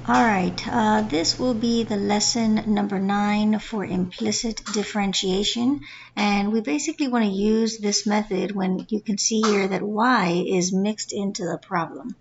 Alright, this will be the lesson number 9 for implicit differentiation, and we basically want to use this method when you can see here that y is mixed into the problem.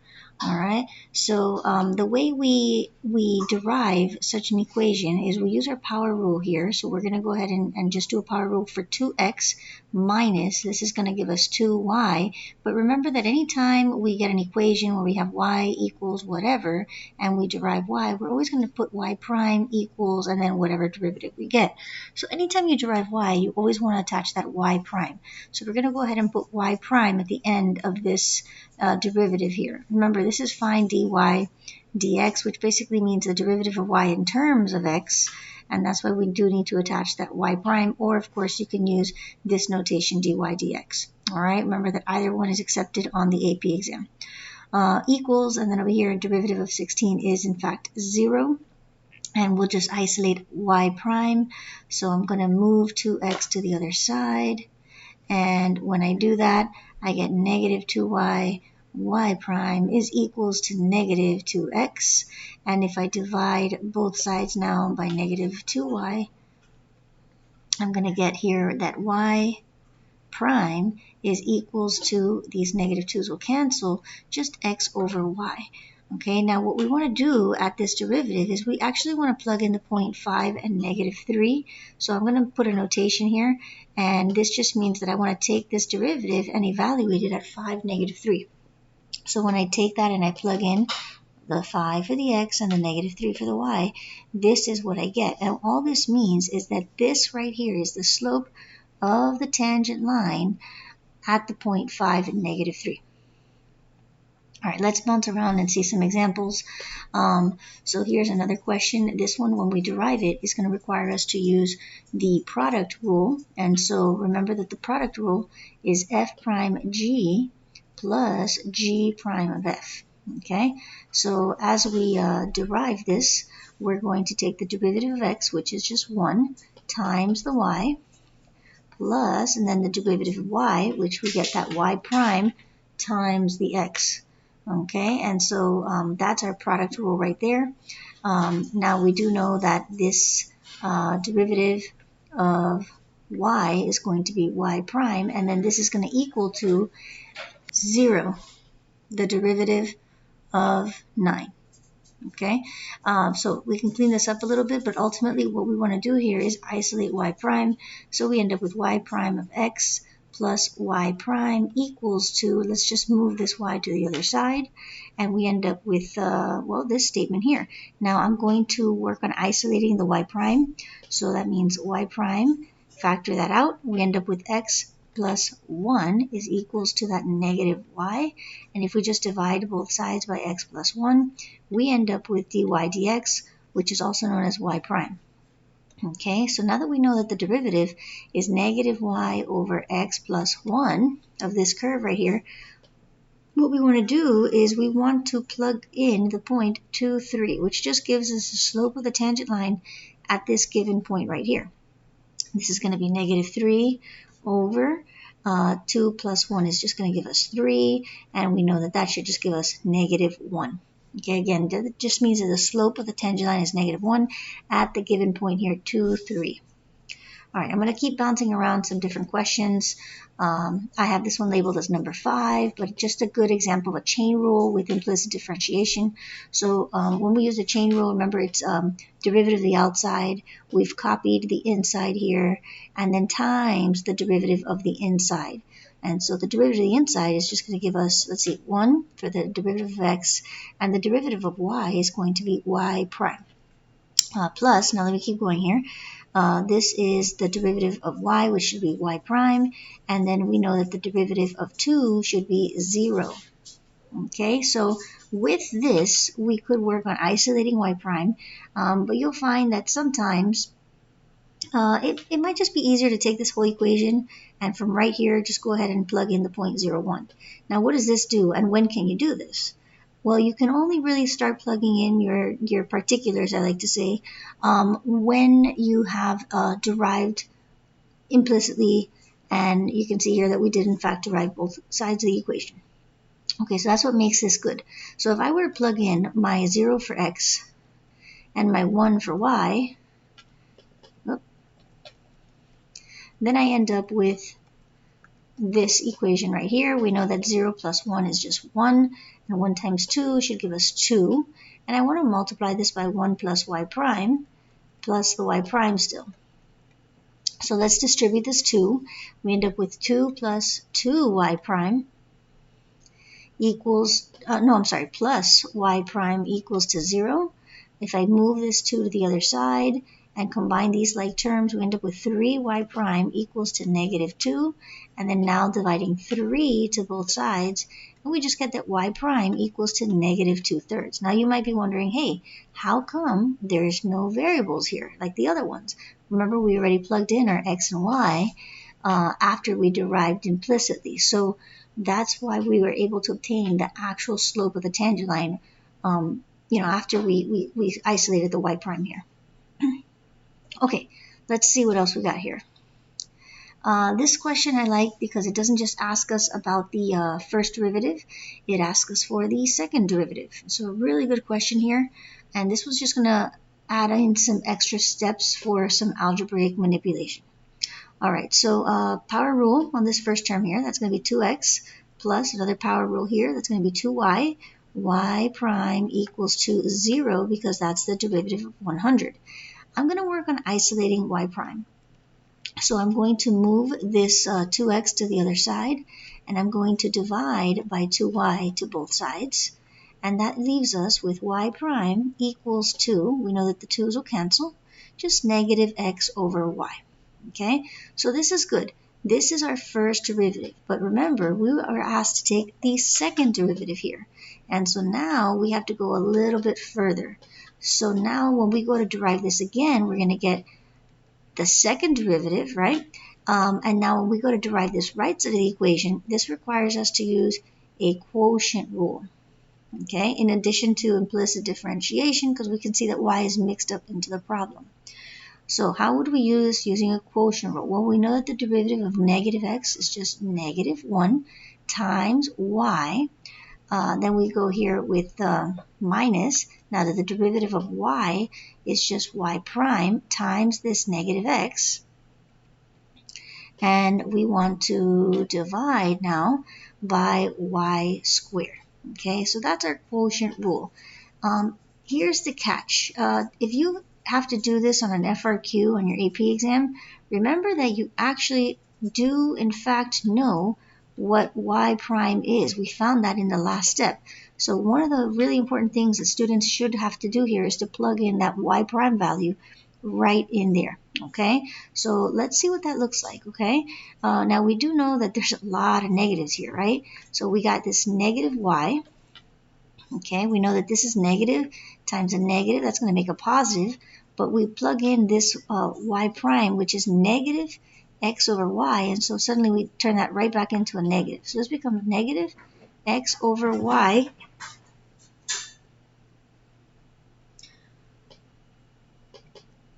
Alright, so the way we derive such an equation is we use our power rule here. So we're going to go ahead and just do a power rule for 2x minus, this is going to give us 2y. But remember that anytime we get an equation where we have y equals whatever and we derive y, we're always going to put y prime equals and then whatever derivative we get. So anytime you derive y, you always want to attach that y prime. So we're going to go ahead and put y prime at the end of this derivative here. Remember, this is find dy dx, which basically means the derivative of y in terms of x, and that's why we do need to attach that y prime, or of course you can use this notation dy dx. All right, remember that either one is accepted on the AP exam. Equals, and then over here derivative of 16 is in fact 0, and we'll just isolate y prime. So I'm going to move 2x to the other side, and when I do that, I get negative 2y, y prime is equals to negative 2x. And if I divide both sides now by negative 2y, I'm going to get here that y prime is equals to, these negative 2's will cancel, just x over y. Okay, now what we want to do at this derivative is we actually want to plug in the 0.5 and negative 3. So I'm going to put a notation here, and this just means that I want to take this derivative and evaluate it at 5, negative 3. So when I take that and I plug in the 5 for the x and the negative 3 for the y, this is what I get. And all this means is that this right here is the slope of the tangent line at the 0.5 and negative 3. All right, let's bounce around and see some examples. So here's another question. This one, when we derive it, is going to require us to use the product rule. And so remember that the product rule is f prime g plus g prime of f. Okay, so as we derive this, we're going to take the derivative of x, which is just 1, times the y, plus, and then the derivative of y, which we get that y prime times the x. Okay, and so that's our product rule right there. Now we do know that this derivative of y is going to be y prime, and then this is going to equal to 0, the derivative of 9. Okay, so we can clean this up a little bit, but ultimately what we want to do here is isolate y prime. So we end up with y prime of x plus y prime equals to, let's just move this y to the other side, and we end up with, well, this statement here. Now I'm going to work on isolating the y prime. So that means y prime, factor that out, we end up with x plus 1 is equals to that negative y. And if we just divide both sides by x plus 1, we end up with dy dx, which is also known as y prime. Okay, so now that we know that the derivative is negative y over x plus 1 of this curve right here, what we want to do is we want to plug in the point 2, 3, which just gives us the slope of the tangent line at this given point right here. This is going to be negative 3 over 2 plus 1 is just going to give us 3, and we know that that should just give us negative 1. Okay, again, that just means that the slope of the tangent line is negative 1 at the given point here, 2, 3. All right, I'm going to keep bouncing around some different questions. I have this one labeled as number 5, but just a good example of a chain rule with implicit differentiation. So when we use a chain rule, remember it's derivative of the outside. We've copied the inside here, and then times the derivative of the inside. And so the derivative of the inside is just going to give us, let's see, 1 for the derivative of x, and the derivative of y is going to be y prime. Plus, now let me keep going here. This is the derivative of y, which should be y prime, and then we know that the derivative of 2 should be 0. Okay, so with this, we could work on isolating y prime, but you'll find that sometimes it might just be easier to take this whole equation and from right here, just go ahead and plug in the 0.01. Now, what does this do, and when can you do this? Well, you can only really start plugging in your particulars, I like to say, when you have derived implicitly, and you can see here that we did in fact derive both sides of the equation. Okay, so that's what makes this good. So if I were to plug in my 0 for x and my 1 for y, then I end up with this equation right here. We know that 0 plus 1 is just 1, and 1 times 2 should give us 2. And I want to multiply this by 1 plus y prime plus the y prime still. So let's distribute this 2. We end up with 2 plus 2y prime equals, plus y prime equals to 0. If I move this 2 to the other side and combine these like terms, we end up with 3y prime equals to negative 2. And then now dividing 3 to both sides, and we just get that y prime equals to negative 2/3. Now you might be wondering, hey, how come there's no variables here like the other ones? Remember, we already plugged in our x and y after we derived implicitly. So that's why we were able to obtain the actual slope of the tangent line, after we isolated the y prime here. Okay, let's see what else we got here. This question I like because it doesn't just ask us about the first derivative, it asks us for the second derivative. So a really good question here, and this was just going to add in some extra steps for some algebraic manipulation. All right, so power rule on this first term here, that's going to be 2x plus another power rule here, that's going to be 2y. Y prime equals to 0 because that's the derivative of 100. I'm going to work on isolating y prime. So I'm going to move this 2x to the other side, and I'm going to divide by 2y to both sides. And that leaves us with y prime equals to, we know that the 2's will cancel, just negative x over y. Okay, so this is good. This is our first derivative, but remember, we are asked to take the second derivative here. And so now we have to go a little bit further. So now when we go to derive this again, we're going to get the second derivative, right? And now when we go to derive this right side of the equation, this requires us to use a quotient rule, okay, in addition to implicit differentiation, because we can see that y is mixed up into the problem. So how would we use this using a quotient rule? Well, we know that the derivative of negative x is just negative 1 times y. Then we go here with minus. Now that the derivative of y is just y prime times this negative x. And we want to divide now by y squared. Okay, so that's our quotient rule. Here's the catch. If you have to do this on an FRQ on your AP exam, remember that you actually do in fact know what y prime is. We found that in the last step. So one of the really important things that students should have to do here is to plug in that y prime value right in there. Okay, so let's see what that looks like. Okay, now we do know that there's a lot of negatives here, right? So we got this negative y. Okay, we know that this is negative times a negative, that's going to make a positive, but we plug in this y prime, which is negative x over y, and so suddenly we turn that right back into a negative. So this becomes negative x over y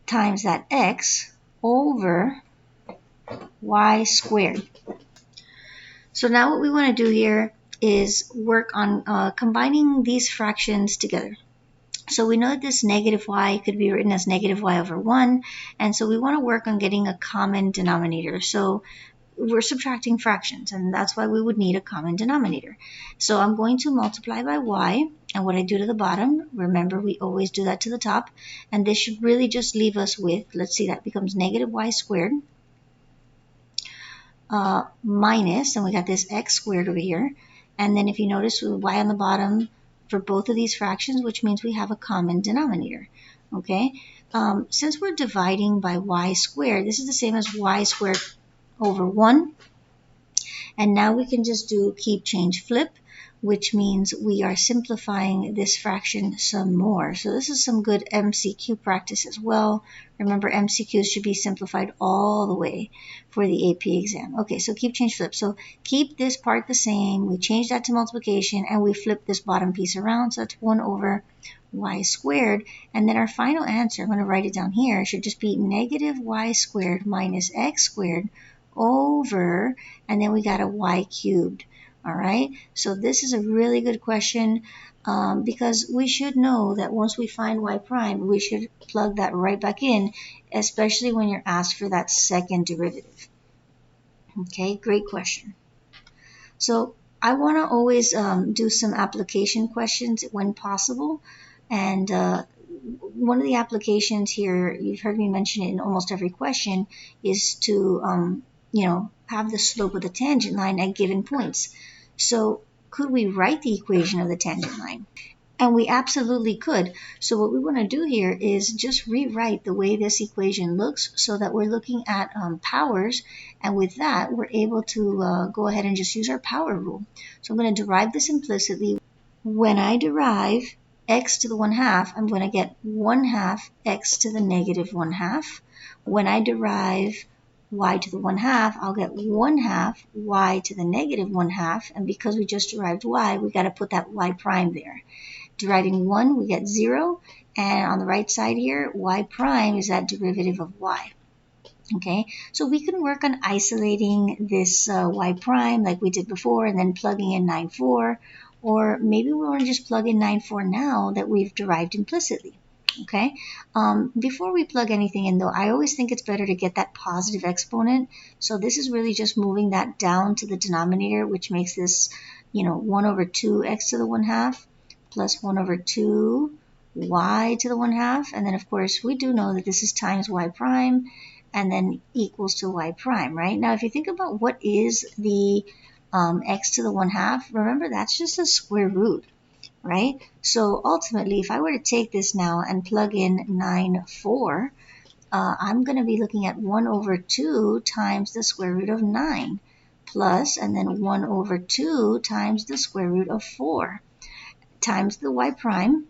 times that x over y squared. So now what we want to do here is work on combining these fractions together. So we know that this negative y could be written as negative y over 1, and so we want to work on getting a common denominator. So we're subtracting fractions, and that's why we would need a common denominator. So I'm going to multiply by y, and what I do to the bottom, remember we always do that to the top, and this should really just leave us with, let's see, that becomes negative y squared minus, and we got this x squared over here, and then if you notice with y on the bottom for both of these fractions, which means we have a common denominator. Okay, since we're dividing by y squared, this is the same as y squared over 1, and now we can just do keep, change, flip, which means we are simplifying this fraction some more. So this is some good MCQ practice as well. Remember, MCQs should be simplified all the way for the AP exam. Okay, so keep, change, flip. So keep this part the same. We change that to multiplication, and we flip this bottom piece around. So that's 1 over y squared. And then our final answer, I'm going to write it down here, should just be negative y squared minus x squared over, and then we got a y cubed, All right, so this is a really good question because we should know that once we find y prime, we should plug that right back in, especially when you're asked for that second derivative. Okay, great question. So I want to always do some application questions when possible. And one of the applications here, you've heard me mention it in almost every question, is to, have the slope of the tangent line at given points. So could we write the equation of the tangent line? And we absolutely could. So what we want to do here is just rewrite the way this equation looks so that we're looking at powers. And with that, we're able to go ahead and just use our power rule. So I'm going to derive this implicitly. When I derive x to the 1/2, I'm going to get 1/2 x to the negative 1/2. When I derive y to the 1/2, I'll get 1/2 y to the negative 1/2. And because we just derived y, we got to put that y prime there. Deriving 1, we get 0, and on the right side here, y prime is that derivative of y. Okay, so we can work on isolating this y prime like we did before and then plugging in 9,4, or maybe we want to just plug in 9,4 now that we've derived implicitly. Okay, before we plug anything in though, I always think it's better to get that positive exponent. So this is really just moving that down to the denominator, which makes this, 1 over 2 x to the 1/2 plus 1 over 2 y to the 1/2. And then, of course, we do know that this is times y prime and then equals to y prime, right? Now, if you think about what is the x to the 1/2, remember that's just a square root, right? So ultimately, if I were to take this now and plug in 9,4, I'm going to be looking at 1 over 2 times the square root of 9 plus, and then 1 over 2 times the square root of 4 times the y prime,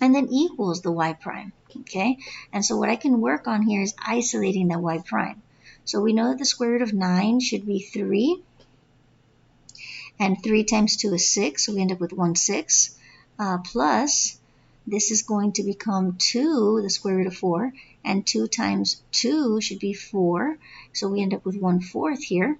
and then equals the y prime, okay? And so what I can work on here is isolating the y prime. So we know that the square root of 9 should be 3, and 3 times 2 is 6, so we end up with 1/6, plus this is going to become 2, the square root of 4, and 2 times 2 should be 4, so we end up with 1/4 here,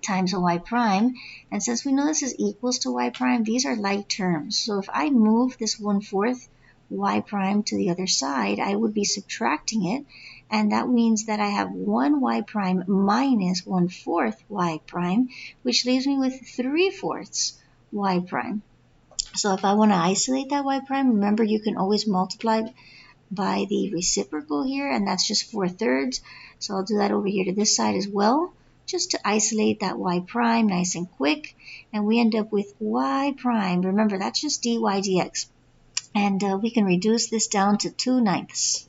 times a y prime. And since we know this is equals to y prime, these are like terms. So if I move this 1/4 y prime to the other side, I would be subtracting it. And that means that I have 1 y prime minus 1/4 y prime, which leaves me with 3/4 y prime. So if I want to isolate that y prime, remember you can always multiply by the reciprocal here, and that's just 4/3. So I'll do that over here to this side as well, just to isolate that y prime nice and quick, and we end up with y prime. Remember, that's just dy dx, and we can reduce this down to 2/9.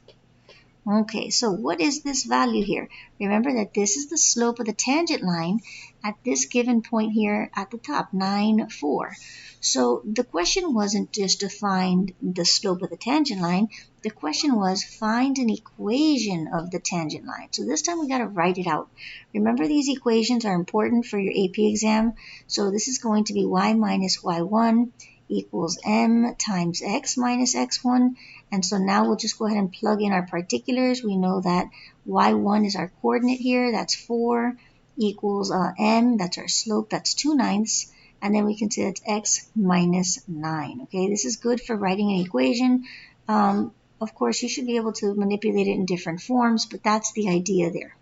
Okay, so what is this value here? Remember that this is the slope of the tangent line at this given point here at the top, 9,4. So the question wasn't just to find the slope of the tangent line. The question was find an equation of the tangent line. So this time we got to write it out. Remember, these equations are important for your AP exam. So this is going to be y minus y1 equals m times x minus x1. And so now we'll just go ahead and plug in our particulars. We know that y1 is our coordinate here. That's 4 equals m. That's our slope. That's 2/9. And then we can say that's x minus 9. Okay, this is good for writing an equation. Of course, you should be able to manipulate it in different forms, but that's the idea there.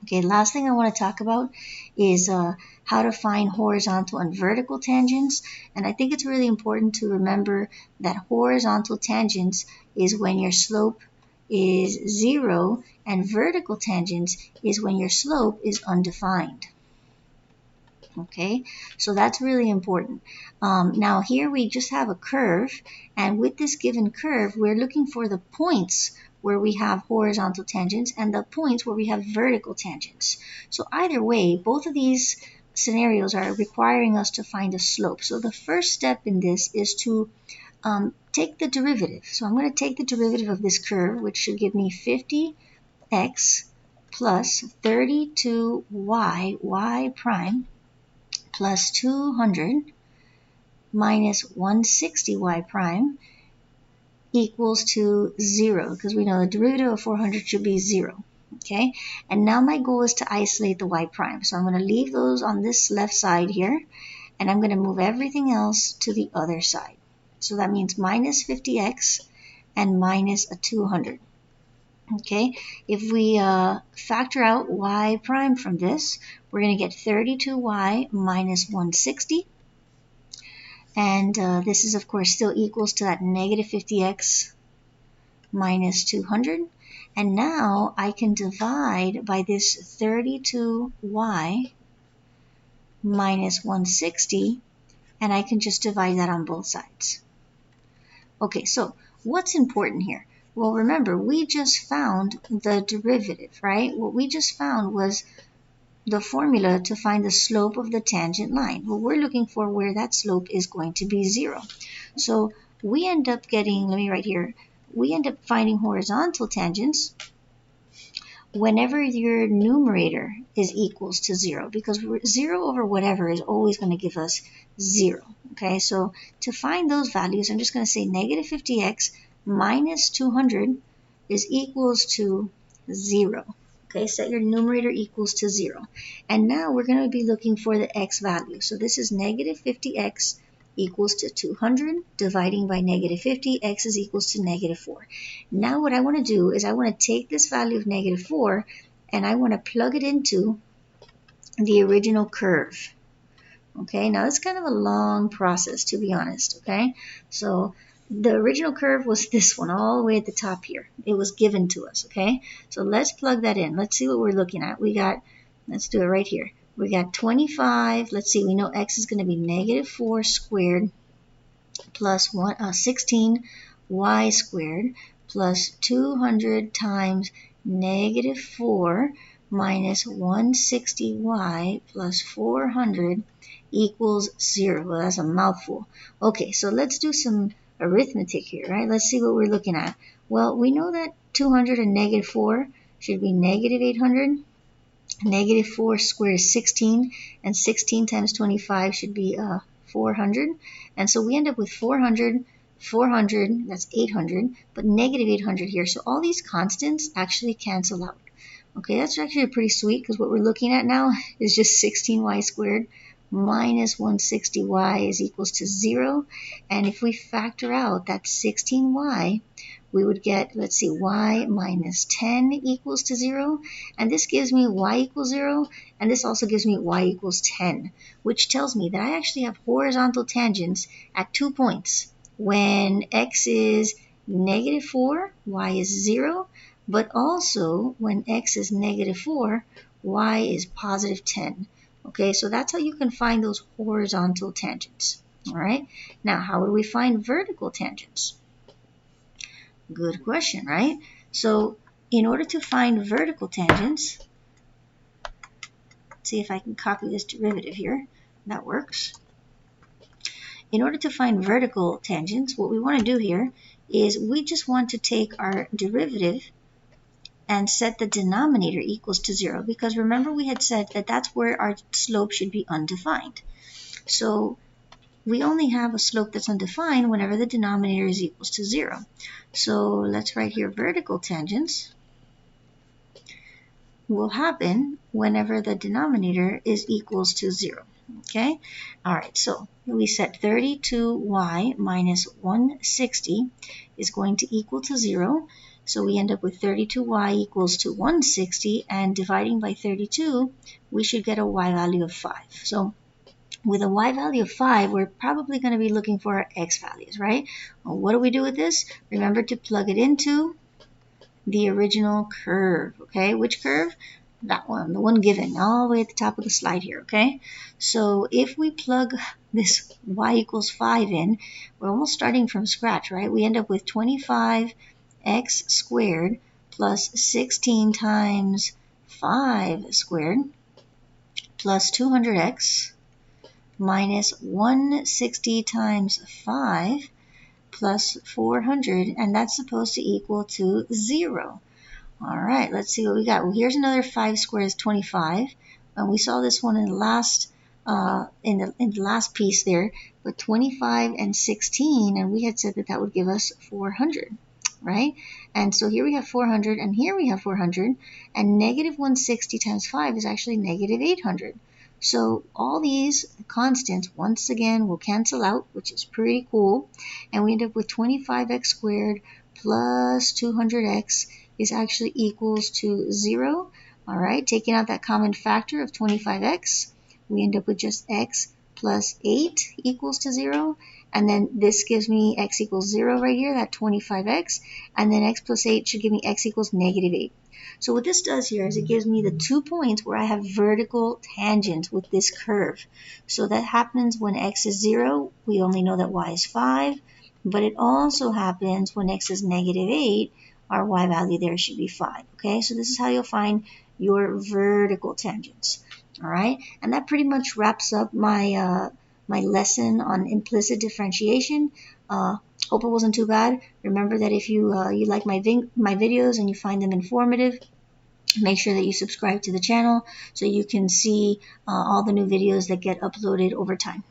Okay, last thing I want to talk about is how to find horizontal and vertical tangents. And I think it's really important to remember that horizontal tangents is when your slope is 0, and vertical tangents is when your slope is undefined. Okay, so that's really important. Now here we just have a curve, and with this given curve, we're looking for the points where we have horizontal tangents and the points where we have vertical tangents. So either way, both of these scenarios are requiring us to find a slope. So the first step in this is to take the derivative. So I'm going to take the derivative of this curve, which should give me 50x plus 32y, y prime, plus 200 minus 160y prime equals to 0, because we know the derivative of 400 should be 0. Okay, and now my goal is to isolate the y prime. So I'm going to leave those on this left side here, and I'm going to move everything else to the other side. So that means minus 50x and minus a 200. Okay, if we factor out y prime from this, we're going to get 32y minus 160. And this is, of course, still equals to that negative 50x minus 200. And now I can divide by this 32y minus 160, and I can just divide that on both sides. Okay, so what's important here? Well, remember, we just found the derivative, right? What we just found was the formula to find the slope of the tangent line. Well, we're looking for where that slope is going to be 0. So we end up getting, let me write here, we end up finding horizontal tangents whenever your numerator is equals to 0, because 0 over whatever is always going to give us 0. Okay, so to find those values, I'm just going to say negative 50x minus 200 is equals to 0. Okay, set your numerator equals to 0. And now we're going to be looking for the x value. So this is negative 50x equals to 200 dividing by negative 50, x is equals to negative 4. Now what I want to do is I want to take this value of negative 4 and I want to plug it into the original curve. Okay, now it's kind of a long process, to be honest. Okay, so the original curve was this one all the way at the top here. It was given to us. Okay, so let's plug that in. Let's see what we're looking at. We got, let's do it right here. We got 25. Let's see, we know x is going to be negative 4 squared plus 16y squared plus 200 times negative 4 minus 160y plus 400 equals 0. Well, that's a mouthful. Okay, so let's do some arithmetic here, right? Let's see what we're looking at. Well, we know that 200 and negative 4 should be negative 800. Negative 4 squared is 16, and 16 times 25 should be 400. And so we end up with 400, 400, that's 800, but negative 800 here. So all these constants actually cancel out. Okay, that's actually pretty sweet because what we're looking at now is just 16y squared minus 160y is equals to 0. And if we factor out that 16y, we would get, let's see, y minus 10 equals to 0. And this gives me y equals 0. And this also gives me y equals 10, which tells me that I actually have horizontal tangents at 2 points. When x is negative 4, y is 0. But also, when x is negative 4, y is positive 10. Okay, so that's how you can find those horizontal tangents. All right, now how would we find vertical tangents? Good question, right? So in order to find vertical tangents, let's see if I can copy this derivative here. That works. In order to find vertical tangents, what we want to do here is we just want to take our derivative and set the denominator equals to 0, because remember we had said that that's where our slope should be undefined. So we only have a slope that's undefined whenever the denominator is equals to 0. So let's write here vertical tangents will happen whenever the denominator is equals to 0. Okay, all right, so we set 32y minus 160 is going to equal to 0. So we end up with 32y equals to 160, and dividing by 32, we should get a y value of 5. So with a y value of 5, we're probably going to be looking for our x values, right? Well, what do we do with this? Remember to plug it into the original curve, okay? Which curve? That one, the one given all the way at the top of the slide here, okay? So if we plug this y equals 5 in, we're almost starting from scratch, right? We end up with 25x squared plus 16 times 5 squared plus 200x minus 160 times 5 plus 400, and that's supposed to equal to 0. All right, let's see what we got. Well, here's another 5 squared is 25, and we saw this one in the last piece there, but 25 and 16, and we had said that that would give us 400. right? And so here we have 400, and here we have 400, and negative 160 times 5 is actually negative 800. So all these constants, once again, will cancel out, which is pretty cool, and we end up with 25x squared plus 200x is actually equals to 0. All right, taking out that common factor of 25x, we end up with just x plus 8 equals to 0. And then this gives me x equals 0 right here, that 25x. And then x plus 8 should give me x equals negative 8. So what this does here is it gives me the 2 points where I have vertical tangents with this curve. So that happens when x is 0. We only know that y is 5. But it also happens when x is negative 8. Our y value there should be 5. Okay, so this is how you'll find your vertical tangents. All right, and that pretty much wraps up my my lesson on implicit differentiation. Hope it wasn't too bad. Remember that if you you like my videos and you find them informative, make sure that you subscribe to the channel so you can see all the new videos that get uploaded over time.